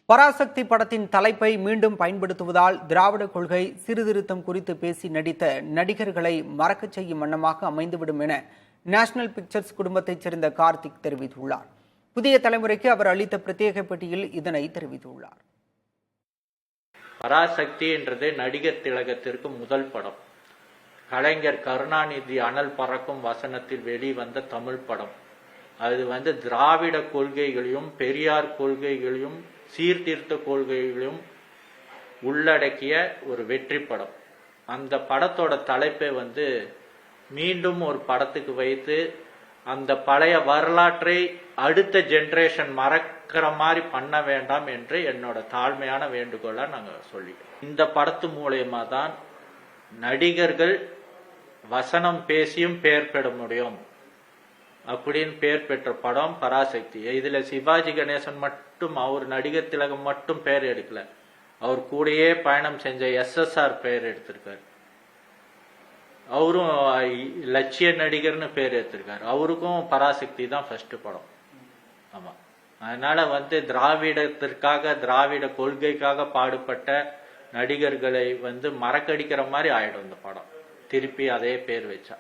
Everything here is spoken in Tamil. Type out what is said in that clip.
பராசக்தி படத்தின் தலைப்பை மீண்டும் பயன்படுத்துவதால் திராவிட கொள்கை சீர்திருத்தம் குறித்து பேசி நடித்த நடிகர்களை மறக்கச் செய்யும் வண்ணமாக அமைந்துவிடும் என நேஷனல் பிக்சர்ஸ் குடும்பத்தைச் சேர்ந்த கார்த்திக் தெரிவித்துள்ளார். புதிய தலைமுறைக்கு அவர் அளித்த பிரத்யேக பேட்டியில் இதனை தெரிவித்துள்ளார். பராசக்தி என்றது நடிகர் திலகத்திற்கு முதல் படம். கலைஞர் கருணாநிதி அனல் பறக்கும் வசனத்தில் வெளிவந்த தமிழ் படம். அது திராவிட கொள்கைகளையும் பெரியார் கொள்கைகளையும் சீர்திருத்த கொள்கைகளையும் உள்ளடக்கிய ஒரு வெற்றி படம். அந்த படத்தோட தலைப்பை மீண்டும் ஒரு படத்துக்கு வைத்து அந்த பழைய வரலாற்றை அடுத்த ஜெனரேஷன் மறக்கிற மாதிரி பண்ண வேண்டாம் என்று என்னோட தாழ்மையான வேண்டுகோளை நாங்கள் சொல்லிட்டோம். இந்த படத்து மூலயமா தான் நடிகர்கள் வசனம் பேசியும் பெயர் பெற முடியும் அப்படின்னு பெயர் பெற்ற படம் பராசக்தி. இதுல சிவாஜி கணேசன் மட்டும், அவர் நடிகர் திலகம் மட்டும் பெயர் எடுக்கல, அவர் கூடயே பயணம் செஞ்ச SSR பெயர் எடுத்திருக்காரு. அவரும் லட்சிய நடிகர்னு பேர் எடுத்திருக்காரு. அவருக்கும் பராசக்தி தான் ஃபர்ஸ்ட் படம். ஆமா, அதனால திராவிடத்திற்காக திராவிட கொள்கைக்காக பாடுபட்ட நடிகர்களை மறக்கடிக்கிற மாதிரி ஆயிடும் இந்த படம் திருப்பி அதே பேர் வச்சா.